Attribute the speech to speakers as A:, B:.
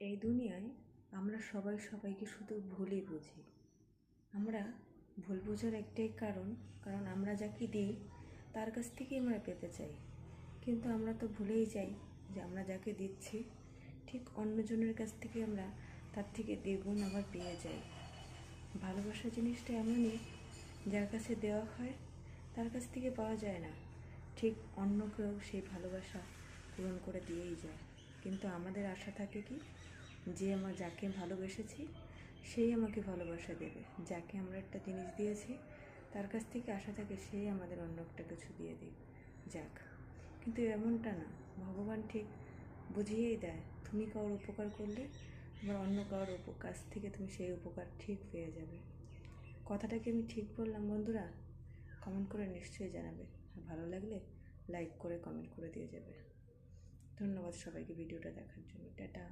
A: এই দুনিয়ায় আমরা সবাই সবাইকে শুধু ভুলই বুঝি। আমরা ভুল বোঝার একটাই কারণ আমরা যাকে দিই তার কাছ থেকেই আমরা পেতে চাই, কিন্তু আমরা তো ভুলেই যাই যে আমরা যাকে দিচ্ছি ঠিক অন্যজনের কাছ থেকে আমরা তার থেকে দ্বিগুণ আবার পেয়ে যাই। ভালোবাসা জিনিসটা এমনই, যার কাছে দেওয়া হয় তার কাছ থেকে পাওয়া যায় না, ঠিক অন্য কেউ সেই ভালোবাসা পূরণ করে দিয়েই যায়। কিন্তু আমাদের আশা থাকে কি, যে আমার যাকে ভালোবেসেছি সেই আমাকে ভালোবাসা দেবে, যাকে আমরা একটা জিনিস দিয়েছি তার কাছ থেকে আশা থাকে সেই আমাদের অন্য একটা কিছু দিয়ে দিই যাক। কিন্তু এমনটা না, ভগবান ঠিক বুঝিয়েই দেয়, তুমি কারোর উপকার করলে আবার অন্য কারোর কাছ থেকে তুমি সেই উপকার ঠিক পেয়ে যাবে। কথাটা কি আমি ঠিক বললাম বন্ধুরা? কমেন্ট করে নিশ্চয়ই জানাবে, আর ভালো লাগলে লাইক করে কমেন্ট করে দিয়ে যাবে। ধন্যবাদ সবাইকে ভিডিওটা দেখার জন্য। টাটা।